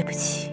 不起。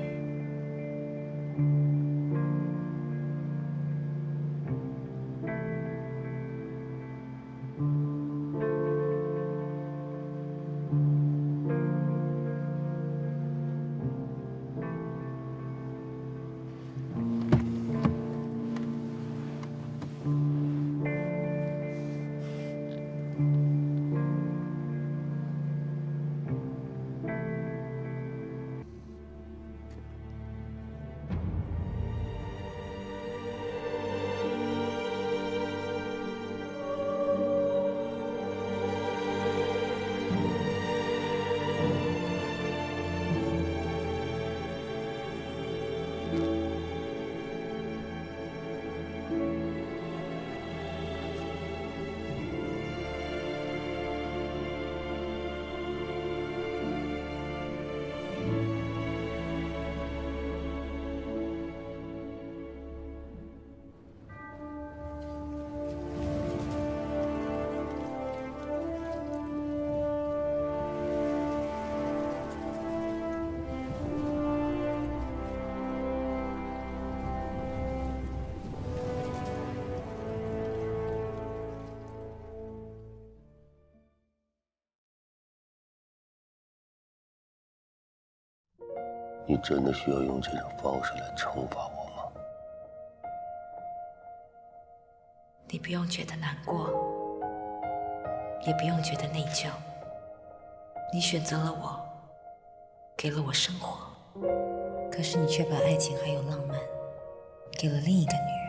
你真的需要用这种方式来惩罚我吗？你不用觉得难过，也不用觉得内疚。你选择了我，给了我生活，可是你却把爱情还有浪漫给了另一个女人。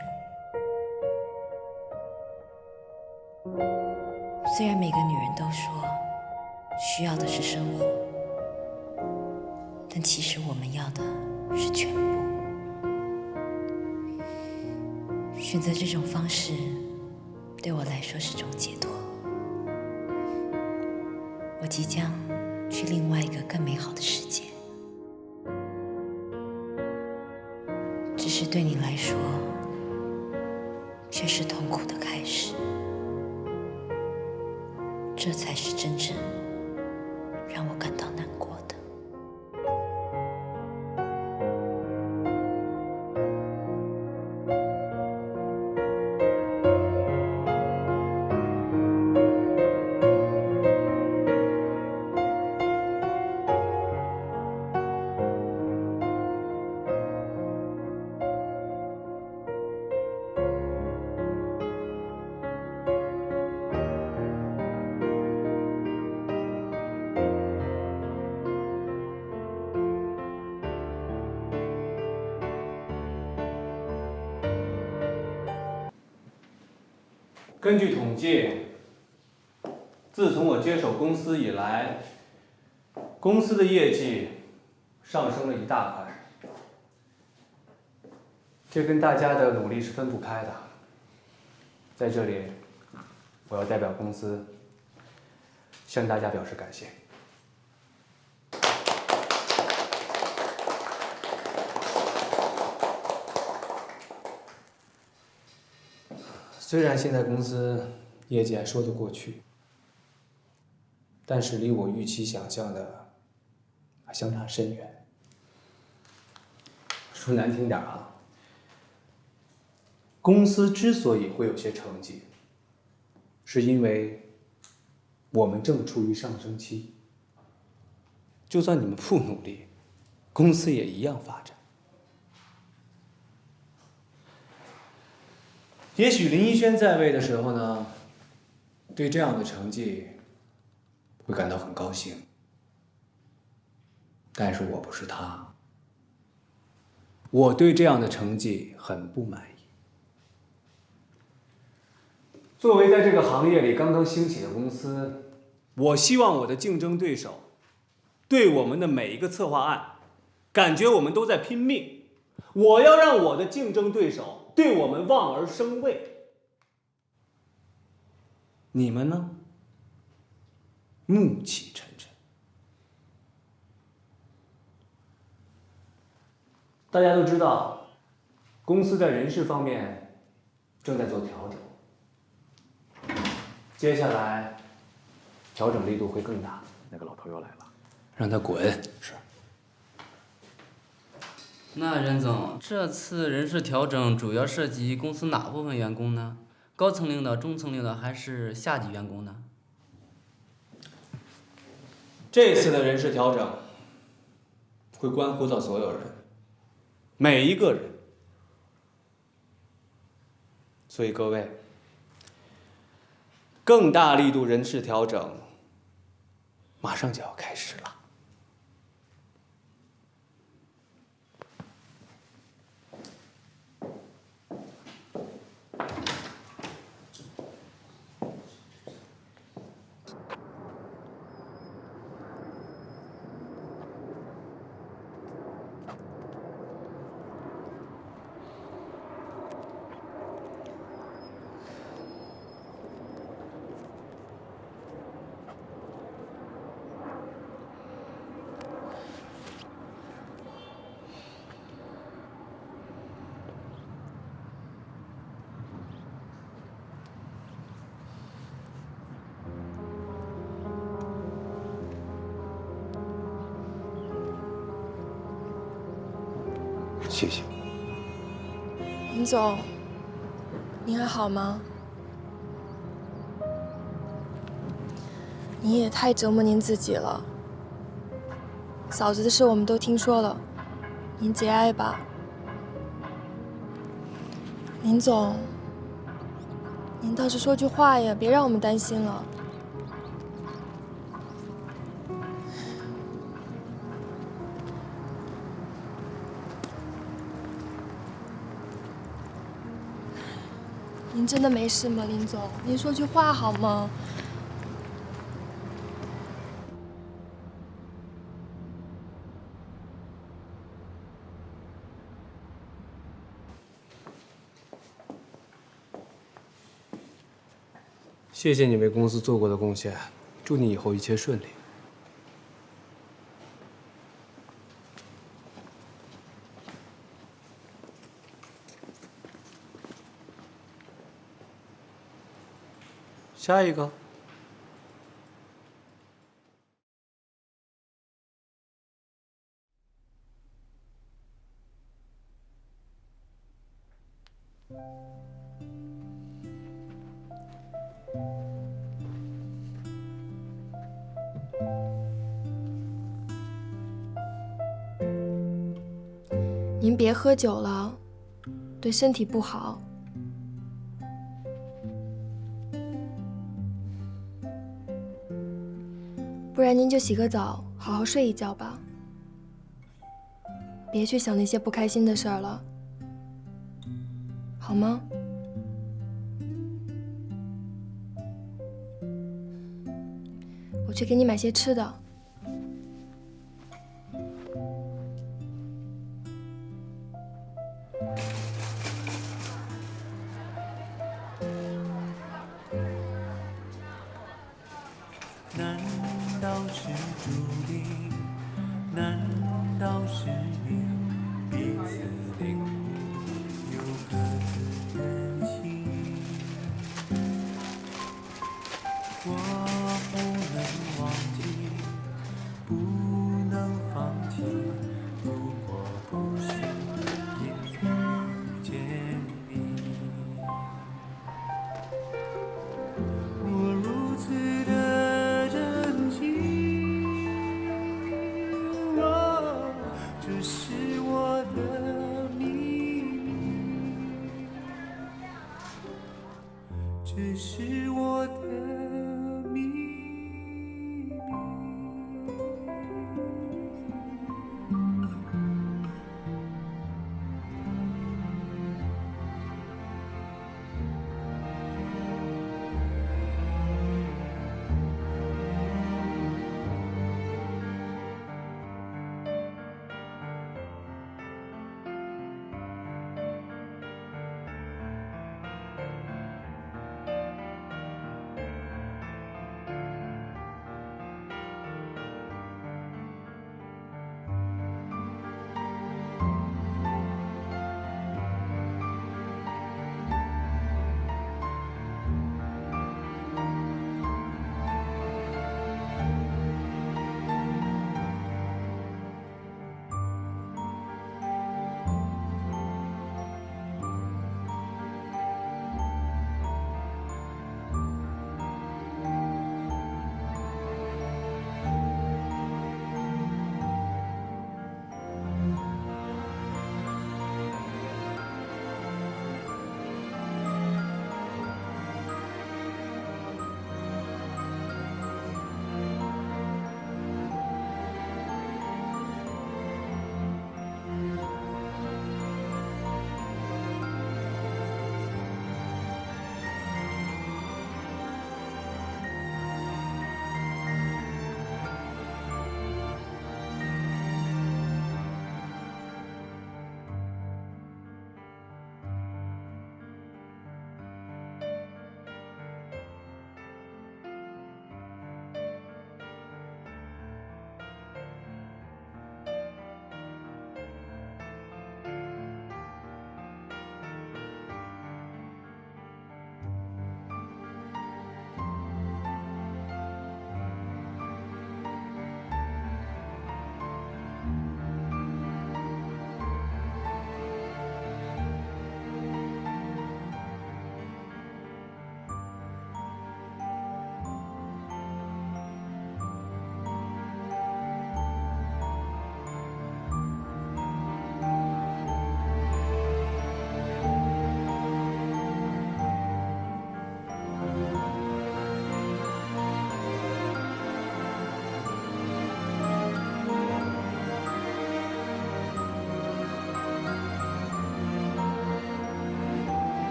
虽然每个女人都说需要的是生活，但其实我们要的是全部。选择这种方式对我来说是种解脱。我即将去另外一个更美好的世界，只是对你来说却是痛苦的开始。这才是真正让我感到难过的。根据统计，自从我接手公司以来，公司的业绩上升了一大块，这跟大家的努力是分不开的。在这里，我要代表公司向大家表示感谢。虽然现在公司业绩还说得过去，但是离我预期想象的还相差甚远。说难听点啊，公司之所以会有些成绩，是因为我们正处于上升期。就算你们不努力，公司也一样发展。也许林一轩在位的时候呢，对这样的成绩会感到很高兴，但是我不是他，我对这样的成绩很不满意。作为在这个行业里刚刚兴起的公司，我希望我的竞争对手对我们的每一个策划案，感觉我们都在拼命。我要让我的竞争对手对我们望而生畏。你们呢？暮气沉沉。大家都知道，公司在人事方面正在做调整，接下来调整力度会更大。那个老头又来了。让他滚。是。那任总，这次人事调整主要涉及公司哪部分员工呢？高层领导、中层领导还是下级员工呢？这次的人事调整会关乎到所有人，每一个人。所以各位，更大力度人事调整马上就要开始了。谢谢。林总，您还好吗？您也太折磨您自己了。嫂子的事我们都听说了，您节哀吧。林总，您倒是说句话呀，别让我们担心了。您真的没事吗，林总？您说句话好吗？谢谢你为公司做过的贡献，祝你以后一切顺利。下一个。您别喝酒了，对身体不好。不然您就洗个澡，好好睡一觉吧。别去想那些不开心的事儿了，好吗？我去给你买些吃的。难道是注定？难道是命？彼此领悟，又各自远行。我不能忘记，不能放弃。如果不是因遇见你，我如此的珍惜。哦，这是我的秘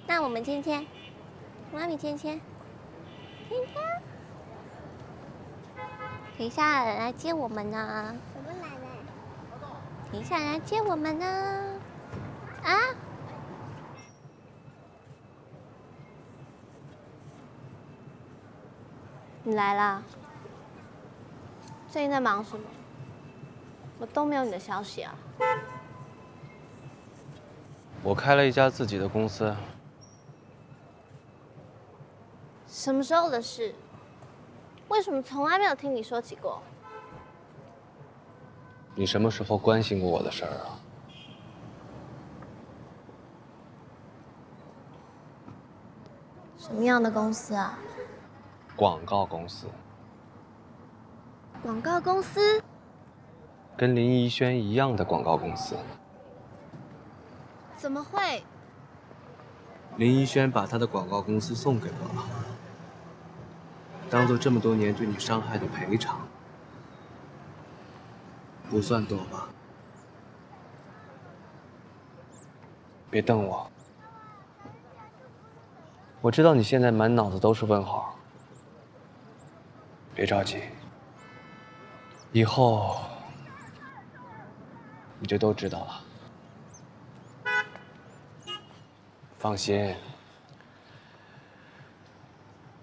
那我们今天，妈咪芊芊，芊芊，等一下有人来接我们呢。什么奶奶？等一下有人来接我们呢。啊？你来啦？最近在忙什么？我都没有你的消息啊。我开了一家自己的公司。什么时候的事？为什么从来没有听你说起过？你什么时候关心过我的事儿啊？什么样的公司啊？广告公司。广告公司？跟林怡轩一样的广告公司。怎么会？林怡轩把他的广告公司送给我了，当做这么多年对你伤害的赔偿，不算多吧？别瞪我，我知道你现在满脑子都是问号。别着急，以后你就都知道了。放心，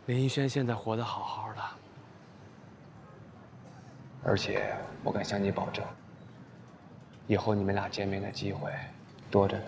林一轩现在活得好好的，而且我敢向你保证，以后你们俩见面的机会多着呢。